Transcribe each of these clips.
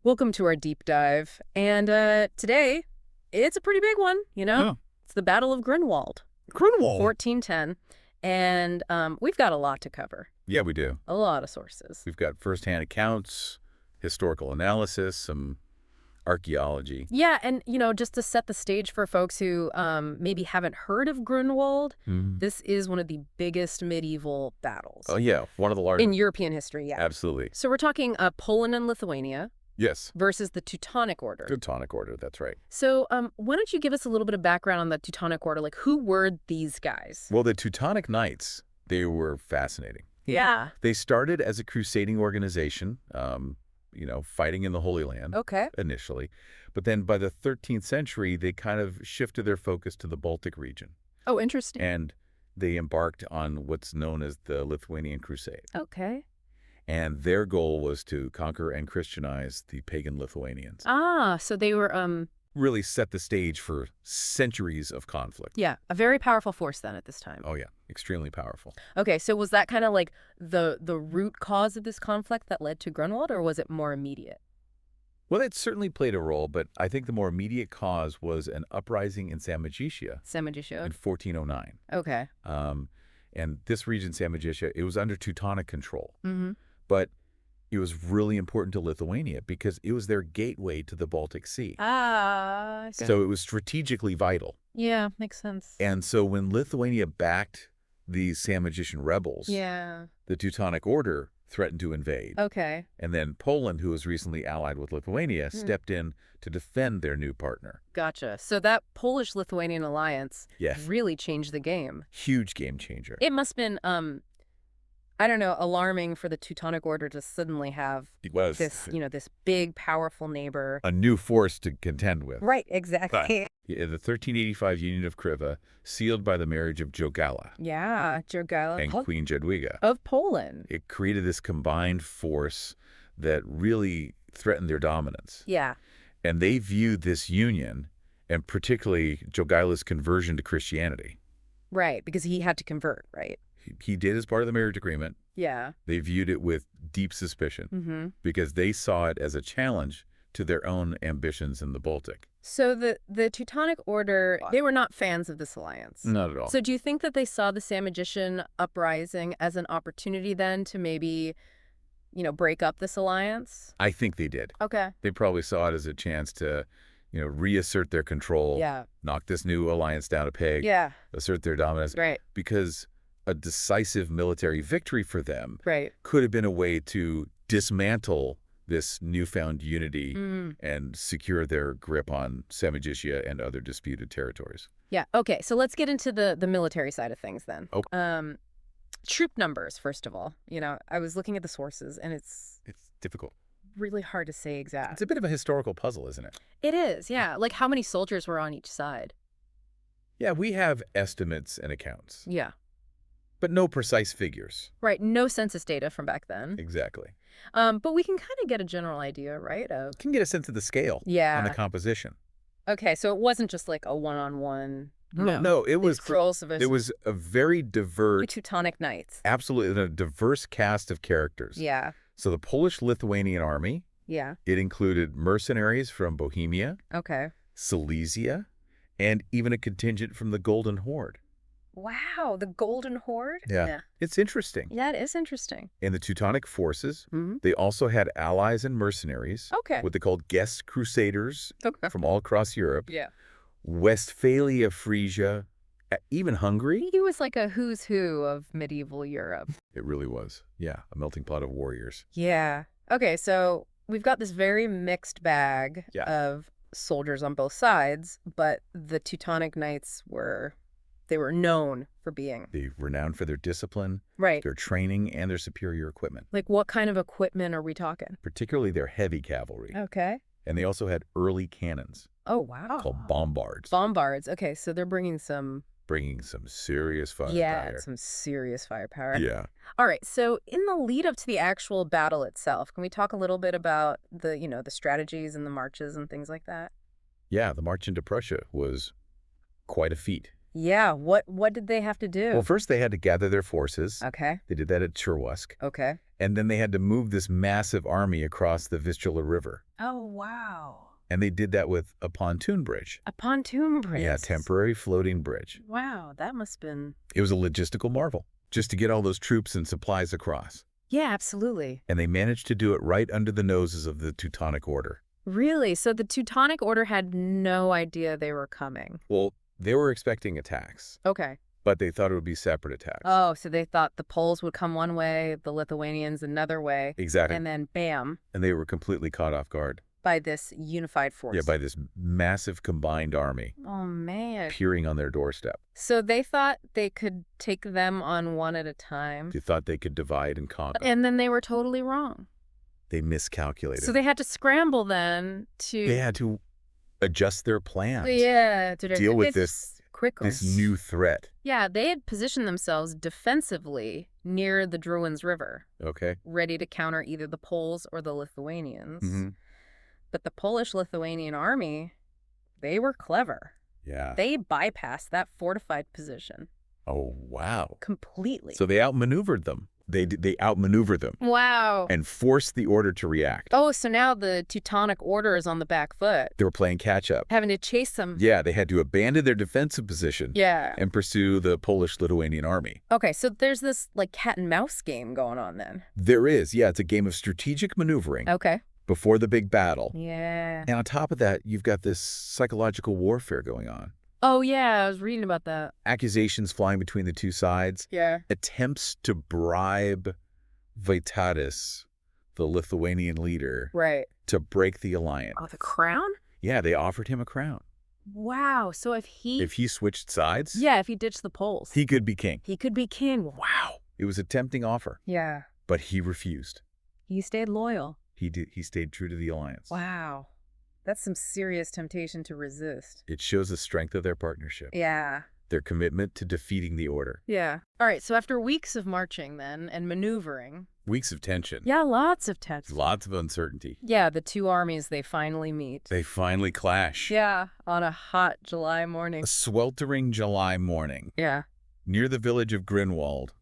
Welcome to our deep dive. And today, it's a pretty big one, you know? Oh. It's the Battle of Grunwald, Grunwald. 1410. And we've got a lot to cover. Yeah, we do. A lot of sources. We've got firsthand accounts, historical analysis, some archaeology. Yeah, and, just to set the stage for folks who maybe haven't heard of Grunwald, this is one of the biggest medieval battles. Oh, yeah, one of the largest. In European history, yeah. Absolutely. So we're talking Poland and Lithuania. Yes. Versus the Teutonic Order. Teutonic Order, that's right. So why don't you give us a little bit of background on the Teutonic Order? Like, who were these guys? Well, the Teutonic Knights, they were fascinating. Yeah. They started as a crusading organization, fighting in the Holy Land. Okay. Initially. But then by the 13th century, they kind of shifted their focus to the Baltic region. Oh, interesting. And they embarked on what's known as the Lithuanian Crusade. Okay. And their goal was to conquer and Christianize the pagan Lithuanians. Ah, so they were, Really set the stage for centuries of conflict. yeah, a very powerful force then at this time. Oh, yeah. Extremely powerful. Okay, so was that kind of like the root cause of this conflict that led to Grunwald, or was it more immediate? Well, it certainly played a role, but I think the more immediate cause was an uprising in Samogitia in Samojito? 1409. Okay. And this region, Samogitia, it was under Teutonic control. Mm-hmm. But it was really important to Lithuania because it was their gateway to the Baltic Sea. Ah, I see. So it was strategically vital. Yeah, makes sense. And so when Lithuania backed these Samogitian rebels, Yeah. the Teutonic Order threatened to invade. Okay. And then Poland, who was recently allied with Lithuania, stepped in to defend their new partner. Gotcha. So that Polish-Lithuanian alliance Yes. really changed the game. Huge game changer. It must have been, I don't know, alarming for the Teutonic Order to suddenly have It was this, this big, powerful neighbor. a new force to contend with. Right, exactly. The 1385 Union of Kriva, sealed by the marriage of Jogaila Yeah, Jogaila and Queen Jadwiga. of Poland. It created this combined force that really threatened their dominance. Yeah. And they viewed this union, and particularly Jogaila's conversion to Christianity. Right, because he had to convert, right? He did as part of the marriage agreement. Yeah. They viewed it with deep suspicion because they saw it as a challenge to their own ambitions in the Baltic. So the Teutonic Order, they were not fans of this alliance. Not at all. So do you think that they saw the Samogitian uprising as an opportunity then to maybe, break up this alliance? I think they did. Okay. They probably saw it as a chance to, reassert their control, Yeah. knock this new alliance down a peg, Yeah. assert their dominance. Right. Because a decisive military victory for them Right. could have been a way to dismantle this newfound unity and secure their grip on Samogitia and other disputed territories. Yeah. Okay. So let's get into the military side of things then. Okay. Troop numbers, first of all. I was looking at the sources, and it's difficult. really hard to say exact. It's a bit of a historical puzzle, isn't it? It is, yeah. Like how many soldiers were on each side? Yeah, we have estimates and accounts, Yeah. but no precise figures. Right. No census data from back then. Exactly. But we can kind of get a general idea, right? Of Can get a sense of the scale yeah. and the composition. Okay, so it wasn't just like a one-on-one. No, it was a very diverse, Teutonic Knights. absolutely a diverse cast of characters. Yeah. So the Polish-Lithuanian army, Yeah. it included mercenaries from Bohemia, Okay. Silesia, and even a contingent from the Golden Horde. Wow, the Golden Horde? Yeah. It's interesting. Yeah, it is interesting. In the Teutonic forces, Mm-hmm. they also had allies and mercenaries, Okay. what they called guest crusaders Okay. from all across Europe, Yeah. Westphalia, Frisia, even Hungary. He was like a who's who of medieval Europe. It really was. Yeah, a melting pot of warriors. Yeah. Okay, so we've got this very mixed bag Yeah. of soldiers on both sides, but the Teutonic Knights were known for being. They were renowned for their discipline, Right. their training, and their superior equipment, Like what kind of equipment are we talking? particularly their heavy cavalry. Okay. And they also had early cannons Oh, wow. called bombards, Bombards. Okay, so they're bringing some, bringing some serious firepower. yeah, some serious firepower. Yeah. All right, so in the lead up to the actual battle itself, can we talk a little bit about the strategies and the marches and things like that? Yeah, the march into Prussia was quite a feat. Yeah, what did they have to do? Well, first they had to gather their forces. Okay. They did that at Churwask. Okay. And then they had to move this massive army across the Vistula River. Oh, wow. And they did that with a pontoon bridge. A pontoon bridge. Yeah, temporary floating bridge. Wow, that must have been... It was a logistical marvel, just to get all those troops and supplies across. Yeah, absolutely. And they managed to do it right under the noses of the Teutonic Order. Really? So the Teutonic Order had no idea they were coming? Well, they were expecting attacks. Okay. But they thought it would be separate attacks. Oh, so they thought the Poles would come one way, the Lithuanians another way. Exactly. And then bam. And they were completely caught off guard. By this unified force. Yeah, by this massive combined army. Oh, man. Appearing on their doorstep. So they thought they could take them on one at a time. They thought they could divide and conquer. And then they were totally wrong. They miscalculated. So they had to scramble then to... They had to adjust their plans. Yeah. To deal with this new threat. Yeah, they had positioned themselves defensively near the Druins River. Okay. Ready to counter either the Poles or the Lithuanians. Mm-hmm. But the Polish-Lithuanian army, they were clever. Yeah. They bypassed that fortified position. Oh, wow. Completely. So they outmaneuvered them. They outmaneuvered them. Wow. And forced the order to react. Oh, so now the Teutonic Order is on the back foot. They were playing catch-up. Having to chase them. Yeah, they had to abandon their defensive position. Yeah. And pursue the Polish-Lithuanian army. Okay, so there's this, like, cat-and-mouse game going on then. There is. Yeah, it's a game of strategic maneuvering. Okay. Before the big battle. Yeah. And on top of that, you've got this psychological warfare going on. Oh, yeah, I was reading about that. Accusations flying between the two sides. Yeah. Attempts to bribe Vytautas, the Lithuanian leader, right, to break the alliance. Oh, the crown? Yeah, they offered him a crown. Wow, so if he switched sides? Yeah, if he ditched the Poles. He could be king. He could be king. Wow. It was a tempting offer. Yeah. But he refused. He stayed loyal. He stayed true to the alliance. Wow. That's some serious temptation to resist. It shows the strength of their partnership. Yeah. Their commitment to defeating the order. Yeah. All right, so after weeks of marching then and maneuvering. Weeks of tension. Yeah, lots of tension. Lots of uncertainty. Yeah, the two armies, they finally meet. They finally clash. Yeah, on a hot July morning. A sweltering July morning. Yeah. Near the village of Grunwald.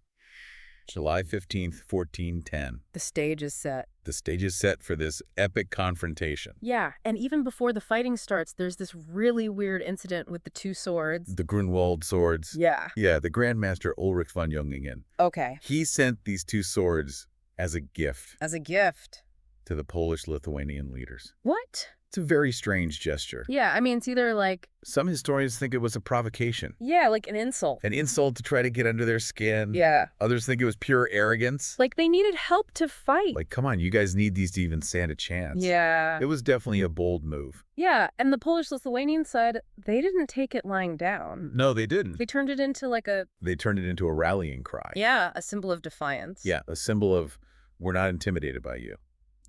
July 15th, 1410. The stage is set. The stage is set for this epic confrontation. Yeah, and even before the fighting starts, there's this really weird incident with the two swords. The Grunwald swords. Yeah. Yeah, the Grand Master Ulrich von Jungingen. Okay. He sent these two swords as a gift. As a gift. To the Polish-Lithuanian leaders. What? It's a very strange gesture. Yeah, I mean, it's either like... Some historians think it was a provocation. Yeah, like an insult. An insult to try to get under their skin. Yeah. Others think it was pure arrogance. Like they needed help to fight. Like, come on, you guys need these to even stand a chance. Yeah. It was definitely a bold move. Yeah, and the Polish-Lithuanian side, they didn't take it lying down. No, they didn't. They turned it into like a... They turned it into a rallying cry. Yeah, a symbol of defiance. Yeah, a symbol of, we're not intimidated by you.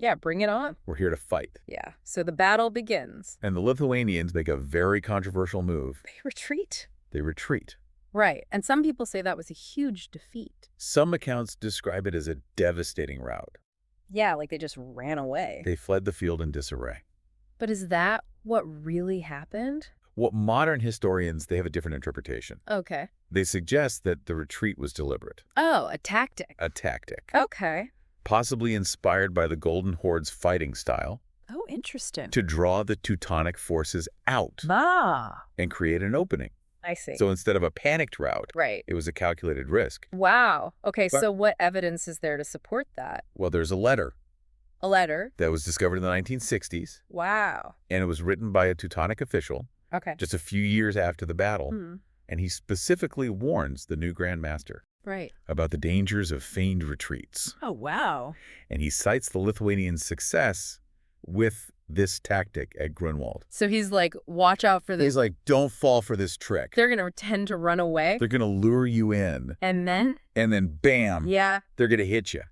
Yeah, bring it on. We're here to fight. Yeah, so the battle begins. And the Lithuanians make a very controversial move. They retreat. They retreat. Right, and some people say that was a huge defeat. Some accounts describe it as a devastating rout. Yeah, like they just ran away. They fled the field in disarray. But is that what really happened? What modern historians, they have a different interpretation. Okay. They suggest that the retreat was deliberate. Oh, a tactic. A tactic. Okay. Possibly inspired by the Golden Horde's fighting style. Oh, interesting. To draw the Teutonic forces out. Ah. And create an opening. I see. So instead of a panicked rout, right, it was a calculated risk. Wow. Okay, so what evidence is there to support that? Well, there's a letter. A letter? That was discovered in the 1960s. Wow. And it was written by a Teutonic official. Okay. Just a few years after the battle. Mm-hmm. And he specifically warns the new Grand Master. Right. About the dangers of feigned retreats. Oh, wow. And he cites the Lithuanian success with this tactic at Grunwald. So he's like, watch out for this. He's like, don't fall for this trick. They're going to tend to run away. They're going to lure you in. And then? And then bam. Yeah. They're going to hit you.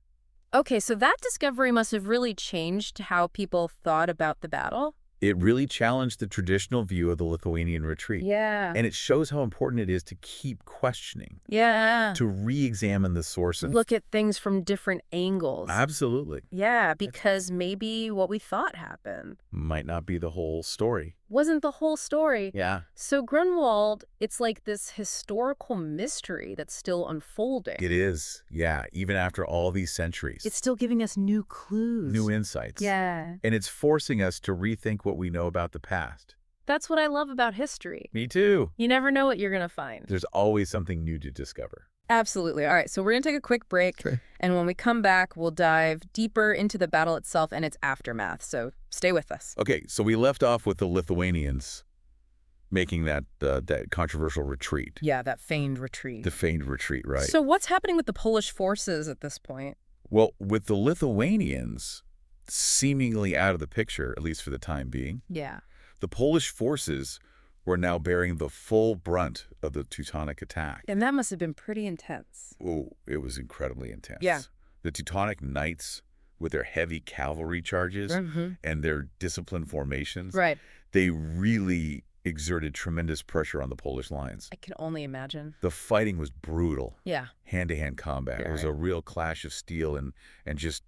Okay, so that discovery must have really changed how people thought about the battle. It really challenged the traditional view of the Lithuanian retreat. Yeah. And it shows how important it is to keep questioning. Yeah. To re-examine the sources. Look at things from different angles. Absolutely. Yeah, because maybe what we thought happened might not be the whole story. wasn't the whole story. Yeah. So Grunwald, it's like this historical mystery that's still unfolding. It is. Yeah. Even after all these centuries. It's still giving us new clues. New insights. Yeah. And it's forcing us to rethink what we know about the past. That's what I love about history. Me too. You never know what you're going to find. There's always something new to discover. Absolutely. All right, so we're going to take a quick break. Sure. And when we come back, we'll dive deeper into the battle itself and its aftermath. So stay with us. Okay, so we left off with the Lithuanians making that controversial retreat. Yeah, that feigned retreat. The feigned retreat, right? So what's happening with the Polish forces at this point? Well, with the Lithuanians seemingly out of the picture, at least for the time being, Yeah. the Polish forces were now bearing the full brunt of the Teutonic attack. And that must have been pretty intense. Oh, it was incredibly intense. Yeah. The Teutonic Knights, with their heavy cavalry charges and their disciplined formations, Right. they really exerted tremendous pressure on the Polish lines. I can only imagine. The fighting was brutal. Yeah. Hand-to-hand combat. It was a real clash of steel and just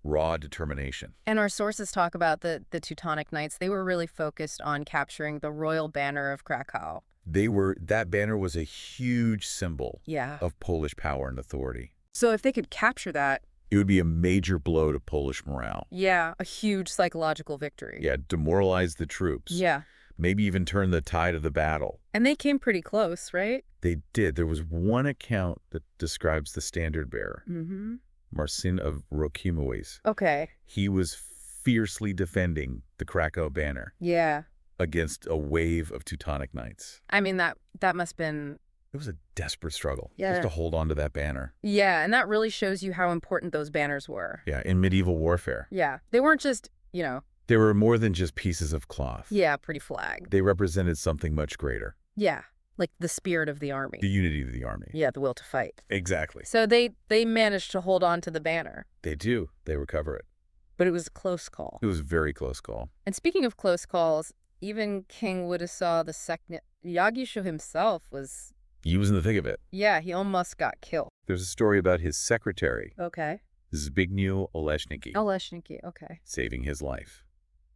raw determination. And our sources talk about the Teutonic Knights. They were really focused on capturing the royal banner of Krakow. That banner was a huge symbol Yeah. of Polish power and authority. So if they could capture that, It would be a major blow to Polish morale. yeah, a huge psychological victory. Yeah, demoralize the troops. Yeah. Maybe even turn the tide of the battle. And they came pretty close, right? They did. There was one account that describes the standard bearer, Mm-hmm. Marcin of Rokimues. Okay. He was fiercely defending the Krakow banner Yeah. against a wave of Teutonic Knights. I mean, that must have been... It was a desperate struggle Yeah. just to hold on to that banner. Yeah, and that really shows you how important those banners were. Yeah, in medieval warfare. Yeah. They weren't just, They were more than just pieces of cloth. yeah, pretty flagged. They represented something much greater. Yeah. Like the spirit of the army. The unity of the army. Yeah, the will to fight. Exactly. So they managed to hold on to the banner, They do. They recover it. but it was a close call. It was a very close call. And speaking of close calls, even King Władysław II Jagiełło himself was, He was in the thick of it. yeah, he almost got killed. There's a story about his secretary, Okay. Zbigniew Oleshniki, Oleshniki, okay. saving his life.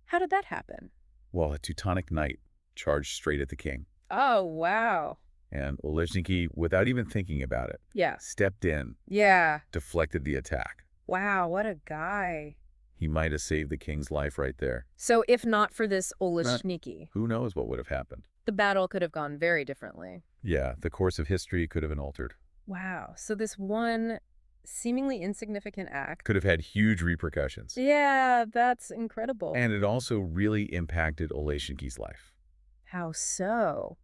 How did that happen? While a Teutonic knight charged straight at the king. Oh, wow. And Oleshniki, without even thinking about it, Yeah. stepped in, Yeah. deflected the attack. Wow, what a guy. He might have saved the king's life right there. So if not for this Oleshniki, Who knows what would have happened? the battle could have gone very differently. Yeah, the course of history could have been altered. Wow. So this one seemingly insignificant act. Could have had huge repercussions. Yeah, that's incredible. And it also really impacted Oleshniki's life. How so?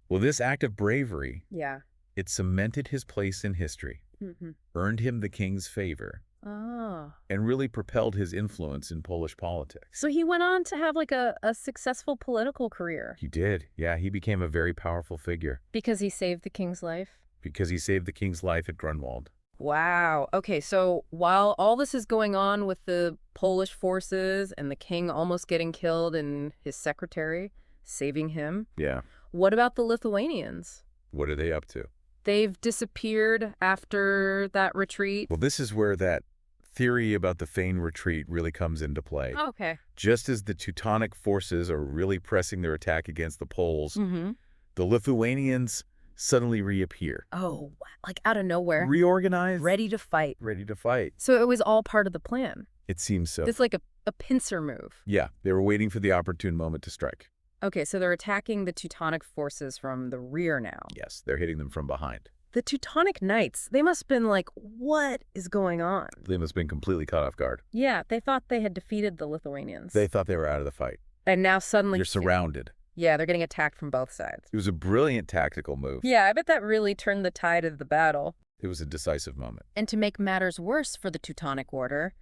Well, this act of bravery, Yeah. it cemented his place in history, Mm-hmm. earned him the king's favor, Oh. and really propelled his influence in Polish politics. So he went on to have like a successful political career He did. Yeah, he became a very powerful figure because he saved the king's life. because he saved the king's life at Grunwald. Wow. Okay, so while all this is going on with the Polish forces and the king almost getting killed and his secretary saving him, Yeah. what about the Lithuanians? What are they up to? They've disappeared after that retreat. Well, this is where that theory about the feigned retreat really comes into play. Okay. Just as the Teutonic forces are really pressing their attack against the Poles, Mm-hmm. the Lithuanians suddenly reappear. Oh, like out of nowhere. Reorganized. Ready to fight. Ready to fight. So it was all part of the plan. It seems so. It's like a pincer move. Yeah, they were waiting for the opportune moment to strike. Okay, so they're attacking the Teutonic forces from the rear now. Yes, they're hitting them from behind. The Teutonic Knights, they must have been like, what is going on? They must have been completely caught off guard. Yeah, they thought they had defeated the Lithuanians. They thought they were out of the fight. And now suddenly... You're surrounded. Yeah, they're getting attacked from both sides. It was a brilliant tactical move. Yeah, I bet that really turned the tide of the battle. It was a decisive moment. And to make matters worse for the Teutonic Order,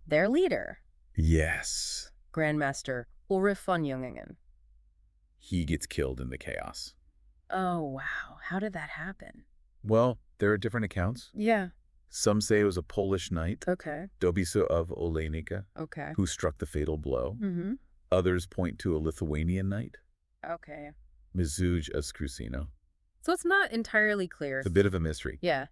their leader, Yes. Grandmaster Ulrich von Jungingen. He gets killed in the chaos. Oh, wow. How did that happen? Well, there are different accounts. Yeah. Some say it was a Polish knight, Okay. Dobiso of Olejnika, Okay. who struck the fatal blow. Mm-hmm. Others point to a Lithuanian knight, Okay. Mizuj of Skrusino. So it's not entirely clear. It's a bit of a mystery. Yeah.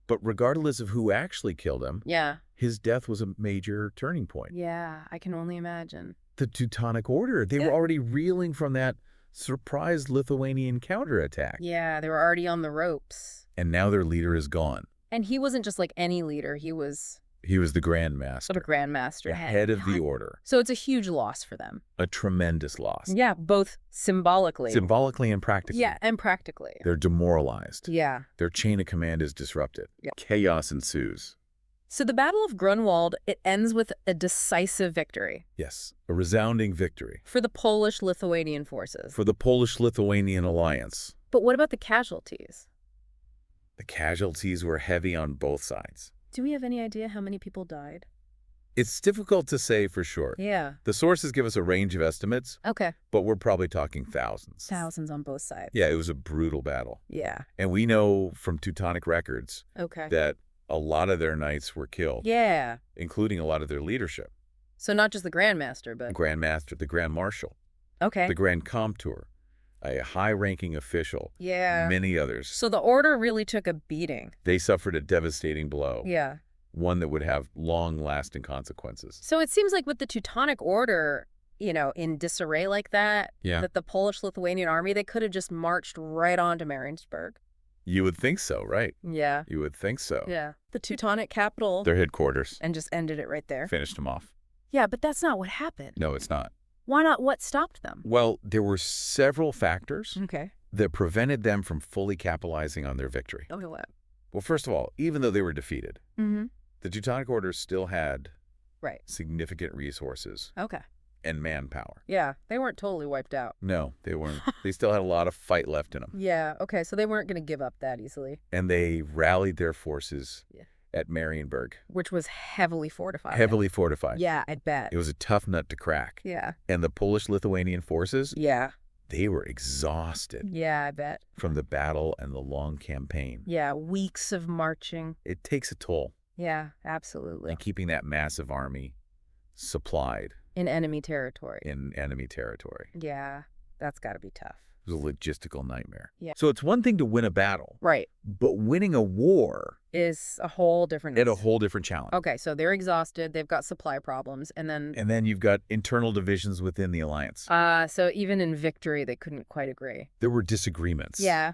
But regardless of who actually killed him, Yeah. his death was a major turning point. Yeah, I can only imagine. the Teutonic Order. They were already reeling from that surprise Lithuanian counterattack. Yeah, they were already on the ropes. And now their leader is gone. And he wasn't just like any leader. He was the Grand Master. the Grand Master. The head of the order. So it's a huge loss for them. A tremendous loss. Yeah, both symbolically. Symbolically and practically. Yeah, and practically. They're demoralized. Yeah. Their chain of command is disrupted. Yeah. Chaos ensues. So the Battle of Grunwald, it ends with a decisive victory. Yes, a resounding victory. For the Polish-Lithuanian forces. For the Polish-Lithuanian alliance. But what about the casualties? The casualties were heavy on both sides. Do we have any idea how many people died? It's difficult to say for sure. Yeah. The sources give us a range of estimates, Okay. but we're probably talking thousands. Thousands on both sides. Yeah, it was a brutal battle. Yeah. And we know from Teutonic records Okay. that a lot of their knights were killed, Yeah. including a lot of their leadership. So not just the Grand Master, but... The Grand Master, the Grand Marshal, Okay. the Grand Compteur, a high-ranking official, Yeah. many others. So the order really took a beating. They suffered a devastating blow, Yeah. one that would have long-lasting consequences. So it seems like with the Teutonic Order, you know, in disarray like that, Yeah. that the Polish-Lithuanian army, they could have just marched right on to Marienburg. You would think so, right? Yeah. You would think so. Yeah. The Teutonic capital. Their headquarters. And just ended it right there. Finished them off. Yeah, but that's not what happened. No, it's not. Why not? What stopped them? Well, there were several factors Okay. that prevented them from fully capitalizing on their victory. Okay, what? Well, first of all, even though they were defeated, Mm-hmm. the Teutonic Order still had Right. significant resources Okay. and manpower. Yeah, they weren't totally wiped out. No, they weren't. They still had a lot of fight left in them. Yeah, okay, so they weren't going to give up that easily. And they rallied their forces Yeah. at Marienburg. Which was heavily fortified. Heavily fortified. Yeah, I bet. It was a tough nut to crack. Yeah. And the Polish-Lithuanian forces, Yeah. they were exhausted Yeah, I bet. from the battle and the long campaign. Yeah, weeks of marching. It takes a toll. Yeah, absolutely. And keeping that massive army supplied In enemy territory. in enemy territory. Yeah, that's got to be tough. It was a logistical nightmare. Yeah. So it's one thing to win a battle, Right. but winning a war Is a whole different... is a whole different challenge. Okay, so they're exhausted, they've got supply problems, and then... And then you've got internal divisions within the alliance. So even in victory, they couldn't quite agree. There were disagreements Yeah,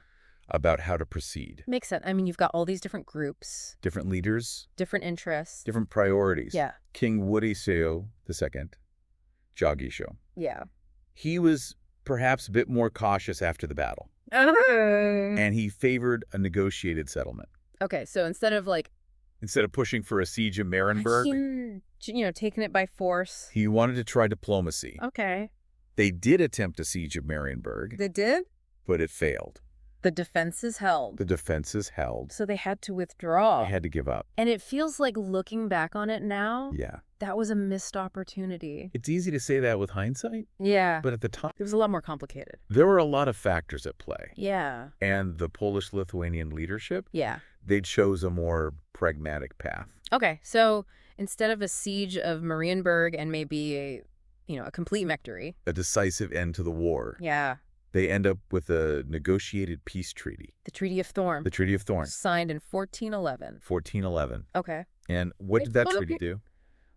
about how to proceed. makes sense. I mean, you've got all these different groups, Different leaders, different interests. different priorities. Yeah, King Władysław II Jagiełło. yeah. He was perhaps a bit more cautious after the battle, and he favored a negotiated settlement. Okay, so instead of like... Instead of pushing for a siege of Marienburg, taking it by force. he wanted to try diplomacy. Okay. They did attempt a siege of Marienburg, They did? but it failed. The defenses held. The defenses held. So they had to withdraw. They had to give up. And it feels like looking back on it now, Yeah. that was a missed opportunity. It's easy to say that with hindsight, Yeah. but at the time, It was a lot more complicated. there were a lot of factors at play. Yeah. And the Polish-Lithuanian leadership, Yeah. they chose a more pragmatic path. Okay, so instead of a siege of Marienburg and maybe a complete victory. A decisive end to the war. Yeah. They end up with a negotiated peace treaty. The Treaty of Thorn. The Treaty of Thorn. Signed in 1411. 1411. Okay. And what did that treaty do?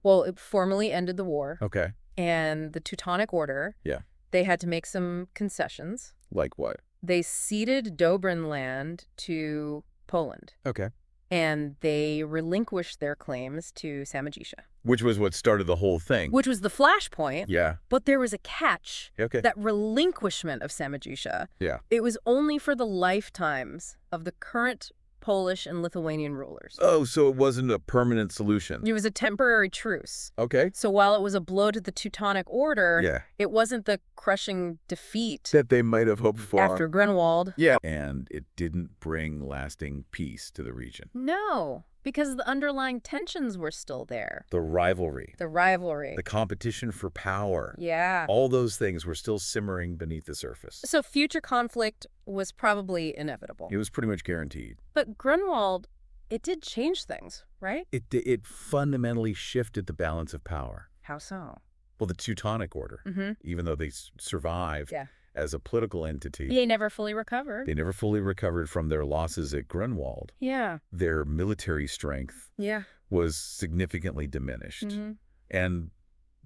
Well, it formally ended the war. Okay. And the Teutonic Order. Yeah. They had to make some concessions. Like what? They ceded Dobrin land to Poland. Okay. And they relinquished their claims to Samojisza. Which was what started the whole thing. Which was the flashpoint. Yeah. But there was a catch. Okay. That relinquishment of Samojisza. Yeah. It was only for the lifetimes of the current Polish and Lithuanian rulers. Oh, so it wasn't a permanent solution. It was a temporary truce. Okay. So while it was a blow to the Teutonic Order, Yeah. it wasn't the crushing defeat That they might have hoped for. after Grunwald. Yeah. And it didn't bring lasting peace to the region. No, because the underlying tensions were still there. The rivalry. The rivalry. The competition for power. Yeah. All those things were still simmering beneath the surface. So future conflict was probably inevitable. It was pretty much guaranteed. But Grunwald, it did change things, right? It fundamentally shifted the balance of power. How so? Well, the Teutonic Order, Mm-hmm. even though they survived Yeah. as a political entity, They never fully recovered. they never fully recovered from their losses at Grunwald. Yeah. Their military strength Yeah. was significantly diminished. Mm-hmm. And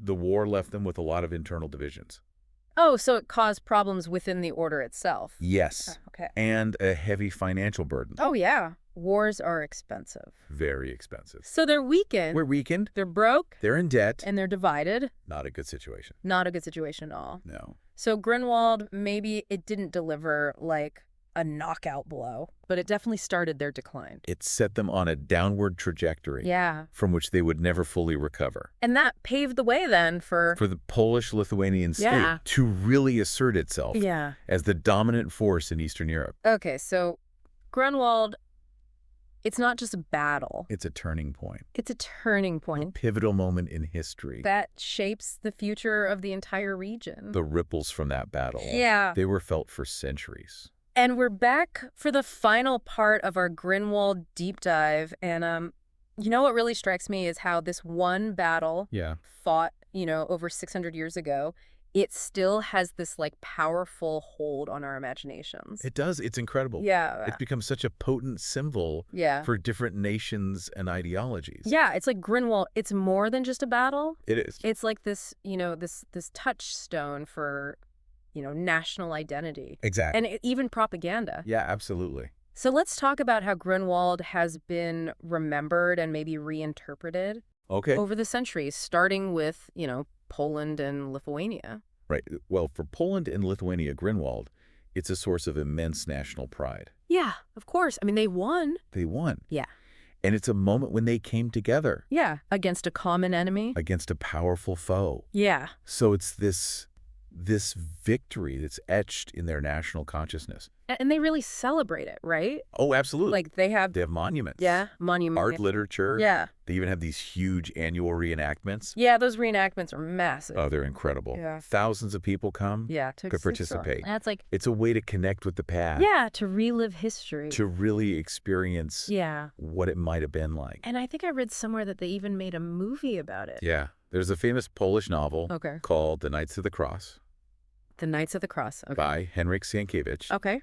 the war left them with a lot of internal divisions. Oh, so it caused problems within the order itself. Yes. Okay. And a heavy financial burden. Oh, yeah. Wars are expensive. Very expensive. So they're weakened. We're weakened. They're broke. They're in debt. And they're divided. Not a good situation. Not a good situation at all. No. So Grunwald, maybe it didn't deliver like a knockout blow, but it definitely started their decline. It set them on a downward trajectory. Yeah. From which they would never fully recover. And that paved the way then for the Polish-Lithuanian state Yeah. to really assert itself Yeah. as the dominant force in Eastern Europe. Okay, so Grunwald, it's not just a battle. It's a turning point. It's a turning A point pivotal moment in history. that shapes the future of the entire region. The ripples from that battle. Yeah. They were felt for centuries. And we're back for the final part of our Grunwald deep dive. And you know what really strikes me is how this one battle Yeah. fought, over 600 years ago, it still has this like powerful hold on our imaginations. It does. It's incredible. Yeah. It's become such a potent symbol Yeah. for different nations and ideologies. Yeah, it's like Grunwald, it's more than just a battle. It is. It's like this, this touchstone for, national identity. Exactly. And even propaganda. Yeah, absolutely. So let's talk about how Grunwald has been remembered and maybe reinterpreted Okay. over the centuries, starting with, Poland and Lithuania. Right. Well, for Poland and Lithuania, Grunwald, it's a source of immense national pride. Yeah, of course. I mean, they won. They won. Yeah. And it's a moment when they came together Yeah, against a common enemy. against a powerful foe. Yeah. So it's this victory that's etched in their national consciousness. And they really celebrate it, right? Oh, absolutely. Like they have, They have monuments. yeah, monument. Art, literature. Yeah. They even have these huge annual reenactments. Yeah, those reenactments are massive. Oh, they're incredible. Yeah. Thousands of people come Yeah, to participate. That's like, It's a way to connect with the past. yeah, to relive history. To really experience Yeah. what it might have been like. And I think I read somewhere that they even made a movie about it. Yeah. There's a famous Polish novel Okay. called The Knights of the Cross The Knights of the Cross. Okay. by Henryk Sienkiewicz. Okay.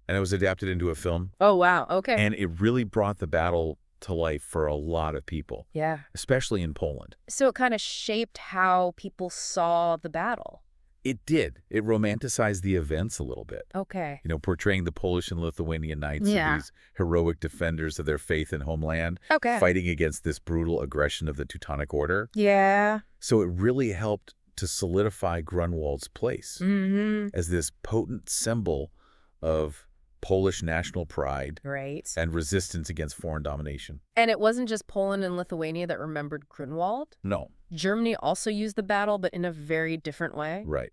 And it was adapted into a film. Oh, wow. Okay. And it really brought the battle to life for a lot of people, yeah. especially in Poland. So it kind of shaped how people saw the battle. It did. It romanticized the events a little bit. Okay. Portraying the Polish and Lithuanian knights Yeah. as these heroic defenders of their faith and homeland, Okay. fighting against this brutal aggression of the Teutonic Order. Yeah. So it really helped to solidify Grunwald's place Mm-hmm. as this potent symbol of Polish national pride Right. and resistance against foreign domination. And it wasn't just Poland and Lithuania that remembered Grunwald. No, Germany also used the battle, but in a very different way. right.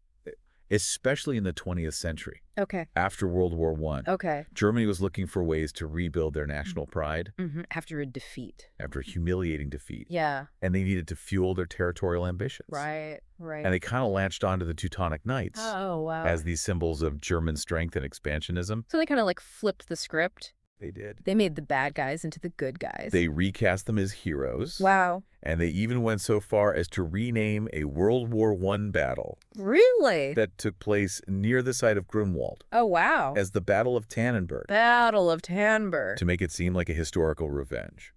Especially in the 20th century. Okay. After World War I, Okay. Germany was looking for ways to rebuild their national pride Mm-hmm. After a defeat. after humiliating defeat. Yeah. And they needed to fuel their territorial ambitions. Right. Right. And they kind of latched onto the Teutonic Knights Oh, wow. as these symbols of German strength and expansionism. So they kind of like flipped the script. They did. They made the bad guys into the good guys. They recast them as heroes. Wow. And they even went so far as to rename a World War I battle Really? that took place near the site of Grunwald Oh, wow. as the Battle of Tannenberg Battle of Tannenberg. to make it seem like a historical revenge.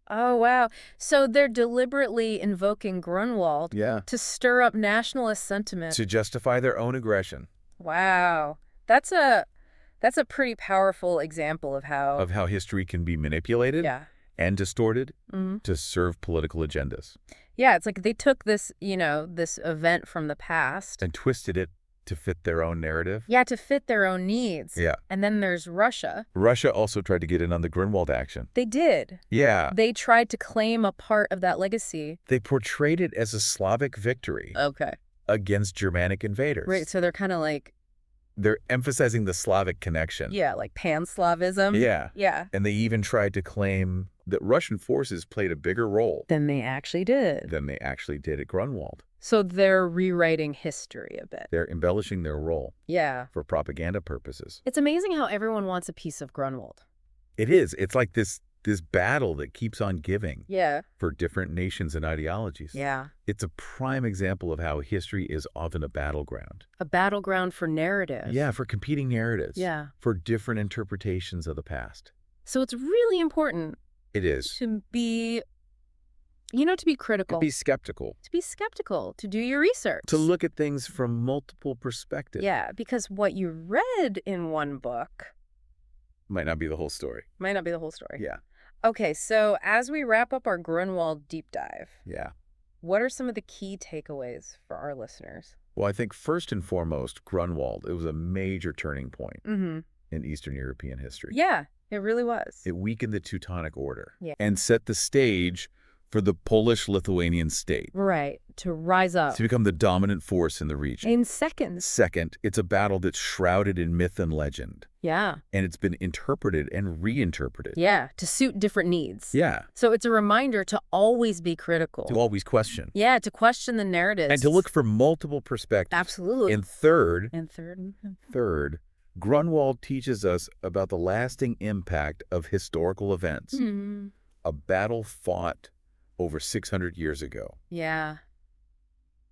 Oh, wow. So they're deliberately invoking Grunwald Yeah. to stir up nationalist sentiment. To justify their own aggression. Wow. That's a pretty powerful example of how... Of how history can be manipulated Yeah. and distorted Mm-hmm. to serve political agendas. Yeah, it's like they took this, this event from the past. And twisted it to fit their own narrative. Yeah, to fit their own needs. Yeah. And then there's Russia. Russia also tried to get in on the Grunwald action. They did. Yeah. They tried to claim a part of that legacy. They portrayed it as a Slavic victory Okay. against Germanic invaders. Right, so they're kind of like, They're emphasizing the Slavic connection. yeah, like Pan-Slavism. Yeah. Yeah. And they even tried to claim that Russian forces played a bigger role Than they actually did. than they actually did at Grunwald. So they're rewriting history a bit. They're embellishing their role Yeah. for propaganda purposes. It's amazing how everyone wants a piece of Grunwald. It is. It's like this battle that keeps on giving Yeah. for different nations and ideologies. Yeah. It's a prime example of how history is often a battleground. A battleground for narrative. Yeah, for competing narratives. Yeah. For different interpretations of the past. So it's really important It is. to be To be critical. To be skeptical. To be skeptical. To do your research. To look at things from multiple perspectives. Yeah, because what you read in one book might not be the whole story. might not be the whole story. Yeah. Okay, so as we wrap up our Grunwald deep dive, Yeah. what are some of the key takeaways for our listeners? Well, I think first and foremost, Grunwald, it was a major turning point Mm-hmm. in Eastern European history. Yeah, it really was. It weakened the Teutonic Order Yeah. and set the stage for the Polish-Lithuanian state Right, to rise up. to become the dominant force in the region. In seconds. Second, it's a battle that's shrouded in myth and legend, Yeah. and it's been interpreted and reinterpreted. Yeah, to suit different needs. Yeah, So it's a reminder to always be critical. to always question. Yeah, to question the narratives. And to look for multiple perspectives. Absolutely. And third, Third. Grunwald teaches us about the lasting impact of historical events. Mm-hmm. A battle fought over 600 years ago. Yeah,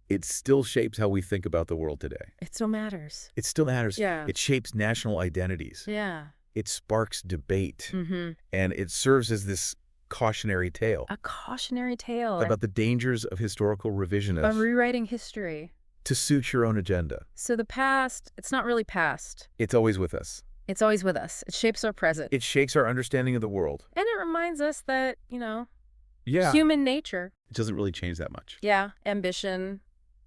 It still shapes how we think about the world today. it still matters. It still matters. Yeah. It shapes national identities. Yeah. It sparks debate. Mm-hmm. And it serves as this cautionary tale A cautionary tale about the dangers of historical of revisionism rewriting history. to suit your own agenda. So the past, it's not really past. It's always with us. It's always with us. It shapes our present. It shapes our understanding of the world. And it reminds us that, Yeah. human nature. It doesn't really change that much. Yeah, ambition,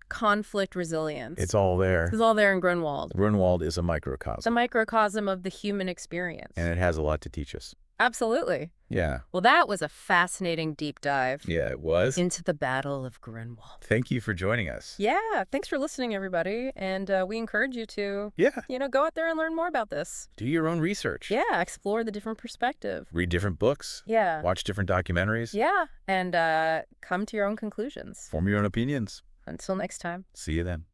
conflict, resilience. It's all there. It's all there in Grunwald. Grunwald is a It's microcosm, a microcosm of the human experience. and it has a lot to teach us. Absolutely. Yeah. Well, that was a fascinating deep dive Yeah, it was. into the Battle of Grunwald. Thank you for joining us. Yeah, thanks for listening, everybody. And we encourage you to, Yeah. go out there and learn more about this. Do your own research. Yeah, explore the different perspective. Read different books. Yeah. Watch different documentaries. Yeah, and come to your own conclusions. Form your own opinions. Until next time. See you then.